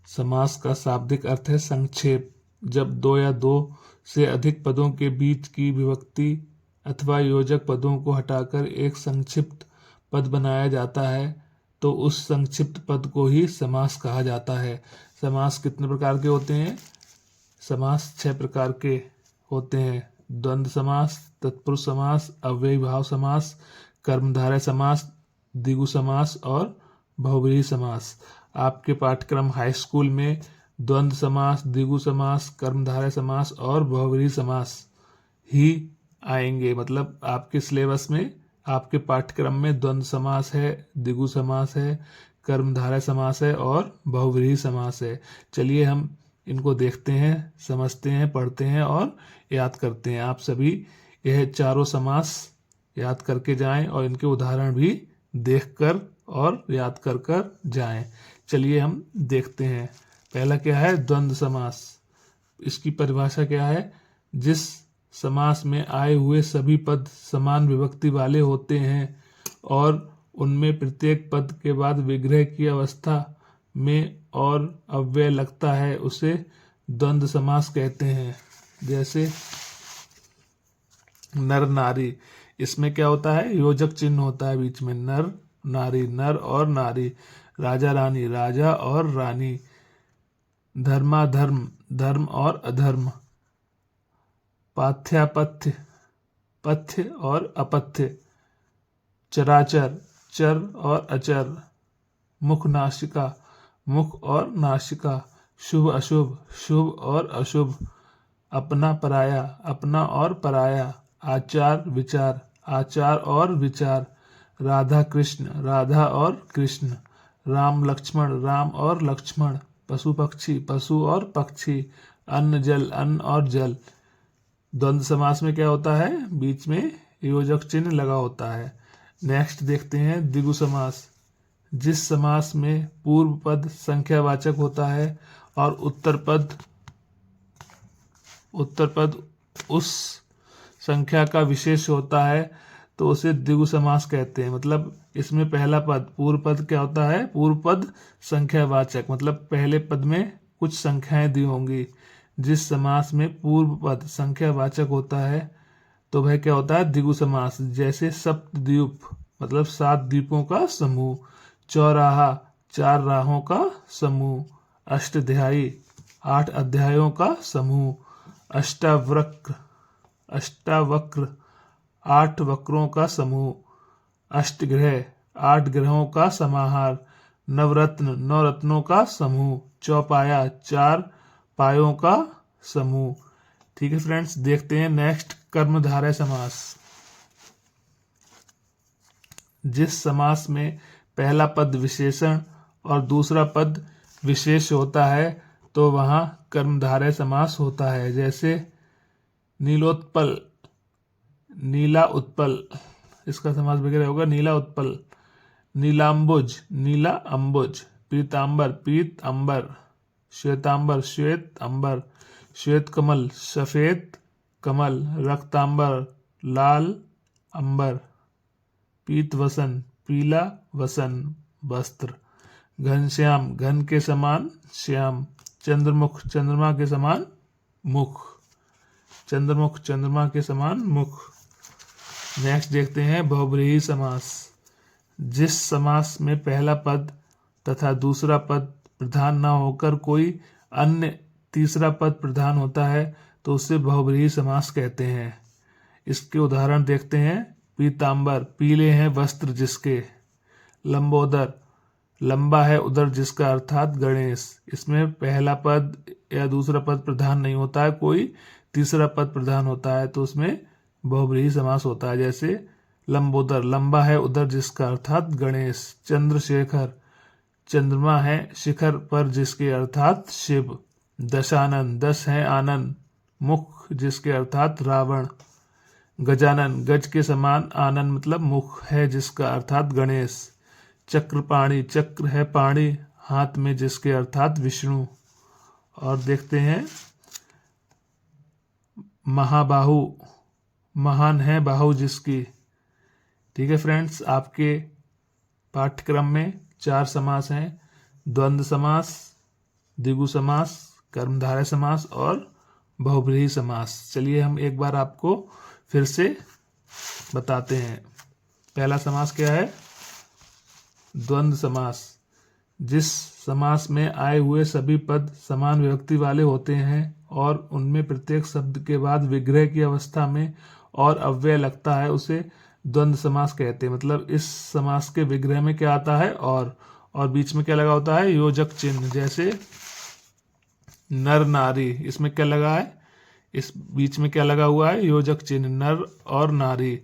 समास का शाब्दिक अर्थ है संक्षेप। जब दो या दो से अधिक पदों के बीच की विभक्ति अथवा योजक पदों को हटाकर एक संक्षिप्त पद बनाया जाता है तो उस संक्षिप्त पद को ही समास कहा जाता है। समास कितने प्रकार के होते हैं? समास 6 प्रकार के होते हैं। द्वंद्व समास, तत्पुरुष समास, अव्ययीभाव समास, कर्मधारय समास, द्विगु समास और बहुव्रीहि समास। आपके पाठ्यक्रम हाई स्कूल में द्वंद्व समास, द्विगु समास, कर्मधारय समास और बहुव्रीहि समास ही आएंगे। मतलब आपके सिलेबस में, आपके पाठ्यक्रम में द्वंद्व समास है, द्विगु समास है, कर्मधारय समास है और बहुव्रीहि समास है। चलिए हम इनको देखते हैं, समझते हैं, पढ़ते हैं और याद करते हैं। आप सभी यह चारों समास याद करके जाएं और इनके उदाहरण भी देखकर और याद कर कर जाएं। चलिए हम देखते हैं। पहला क्या है? द्वंद्व समास। इसकी परिभाषा क्या है? जिस समास में आए हुए सभी पद समान विभक्ति वाले होते हैं और उनमें प्रत्येक पद के बाद विग्रह की अवस्था में और अव्यय लगता है, उसे द्वंद्व समास कहते हैं। जैसे नर नारी, इसमें क्या होता है? योजक चिन्ह होता है बीच में। नर नारी, नर और नारी। राजा रानी, राजा और रानी। धर्माधर्म, धर्म और अधर्म। पाथ्यापथ्य, पथ्य और अपथ्य। चराचर, चर और अचर। मुख नासिका, मुख और नासिका। शुभ अशुभ, शुभ और अशुभ। अपना पराया, अपना और पराया। आचार विचार, आचार और विचार। राधा कृष्ण, राधा और कृष्ण। राम लक्ष्मण, राम और लक्ष्मण। पशु पक्षी, पशु और पक्षी। अन्न जल, अन्न और जल। द्वंद्व समास में क्या होता है? बीच में योजक चिन्ह लगा होता है। नेक्स्ट देखते हैं द्विगु समास। जिस समास में पूर्व पद संख्यावाचक होता है और उत्तर पद उस संख्या का विशेष होता है तो उसे द्विगु समास कहते हैं। मतलब इसमें पहला पद, पूर्व पद क्या होता है? पूर्व पद संख्यावाचक, मतलब पहले पद में कुछ संख्याएं दी होंगी। जिस समास में पूर्व पद संख्यावाचक होता है तो वह क्या होता है? द्विगु समास। जैसे सप्तद्वीप, मतलब 7 द्वीपों का समूह। चौराहा, 4 राहों का समूह। अष्टाध्यायी, 8 अध्यायों का समूह। अष्टावक्र, 8 वक्रों का समूह। अष्टग्रह, 8 ग्रहों का समाहार। नवरत्न, 9 रत्नों का समूह। चौपाया, 4 पायों का समूह। ठीक है फ्रेंड्स, देखते हैं नेक्स्ट कर्मधारय समास। जिस समास में पहला पद विशेषण और दूसरा पद विशेष होता है तो वहां कर्मधारय समास होता है। जैसे नीलोत्पल, नीला उत्पल, इसका समास वगैरह होगा नीला उत्पल। नीलांबुज, नीला अंबुज। पीतांबर, पीत अंबर। श्वेतांबर, श्वेत अंबर। श्वेत कमल, सफेद कमल। रक्तांबर, लाल अंबर। पीत वसन, पीला वसन, वस्त्र। घनश्याम, घन के समान श्याम। चंद्रमुख, चंद्रमा के समान मुख। चंद्रमुख, चंद्रमा के समान मुख। नेक्स्ट देखते हैं बहुव्रीहि समास। जिस समास में पहला पद तथा दूसरा पद प्रधान न होकर कोई अन्य तीसरा पद प्रधान होता है तो उसे बहुव्रीहि समास कहते हैं। इसके उदाहरण देखते हैं। पीतांबर, पीले हैं वस्त्र जिसके। लंबोदर, लंबा है उदर जिसका, अर्थात गणेश। इसमें पहला पद या दूसरा पद प्रधान नहीं होता है, कोई तीसरा पद प्रधान होता है तो उसमें बहुव्रीहि समास होता है। जैसे लंबोदर, लंबा है उदर जिसका, अर्थात गणेश। चंद्रशेखर, चंद्रमा है शिखर पर जिसके, अर्थात शिव। दशानन, 10 है आनंद मुख जिसके, अर्थात रावण। गजानन, गज के समान आनंद मतलब मुख है जिसका, अर्थात गणेश। चक्रपाणि, चक्र है पाणी हाथ में जिसके, अर्थात विष्णु। और देखते हैं महाबाहु, महान है बाहु जिसकी। ठीक है फ्रेंड्स, आपके पाठ्यक्रम में 4 समास हैं। द्वंद्व समास, द्विगु समास, कर्मधारय समास और बहुब्रीहि समास। चलिए हम एक बार आपको फिर से बताते हैं। पहला समास क्या है? द्वंद्व समास। जिस समास में आए हुए सभी पद समान विभक्ति वाले होते हैं और उनमें प्रत्येक शब्द के बाद विग्रह की अवस्था में और अव्यय लगता है, उसे द्वंद्व समास कहते हैं। मतलब इस समास के विग्रह में क्या आता है? और बीच में क्या लगा होता है? योजक चिन्ह। जैसे नर नारी, इसमें क्या लगा है? इस बीच में क्या लगा हुआ है? योजक चिन्ह, नर और नारी।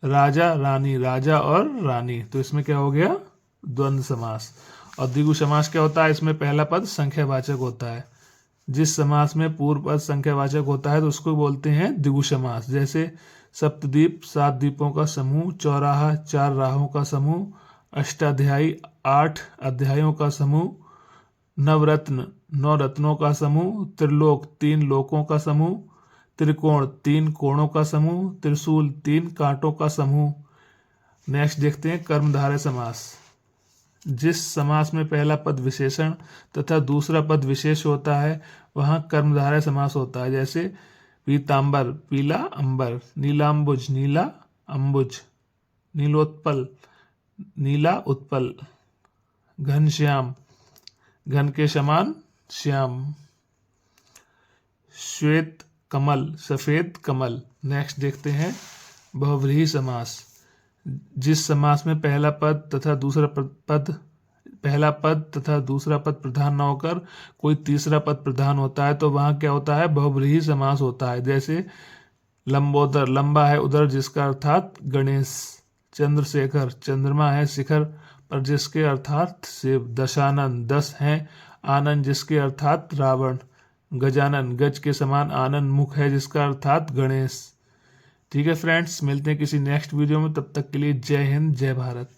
राजा रानी, राजा और रानी, तो इसमें क्या हो गया? द्वंद्व समास। और द्विगु समास क्या होता है? इसमें पहला पद संख्यावाचक होता है। जिस समास में पूर्व पद संख्यावाचक होता है तो उसको बोलते हैं द्विगु समास। जैसे सप्तद्वीप, 7 द्वीपों का समूह। चौराहा, 4 राहों का समूह। अष्टाध्यायी, 8 अध्यायों का समूह। नवरत्न, 9 रत्नों का समूह। त्रिलोक, 3 लोकों का समूह। त्रिकोण, 3 कोणों का समूह। त्रिशूल, 3 कांटों का समूह। नेक्स्ट देखते हैं कर्मधारय समास। जिस समास में पहला पद विशेषण तथा दूसरा पद विशेष होता है वहां कर्मधारय समास होता है। जैसे पीतांबर, पीला अंबर। नीलांबुज, नीला अंबुज। नीलोत्पल, नीला उत्पल। घनश्याम, घन के समान श्याम। श्वेत कमल, सफेद कमल। नेक्स्ट देखते हैं बहुव्रीहि समास। जिस समास में पहला पद तथा दूसरा पद प्रधान न होकर कोई तीसरा पद प्रधान होता है तो वहां क्या होता है? बहुव्रीहि समास होता है। जैसे लंबोदर, लंबा है उदर जिसका अर्थात गणेश। चंद्रशेखर, चंद्रमा है शिखर पर जिसके अर्थात शिव। दशानन, 10 हैं आनंद जिसके अर्थात रावण। गजानन, गज के समान आनंद मुख है जिसका अर्थात गणेश। ठीक है फ्रेंड्स, मिलते हैं किसी नेक्स्ट वीडियो में। तब तक के लिए जय हिंद, जय भारत।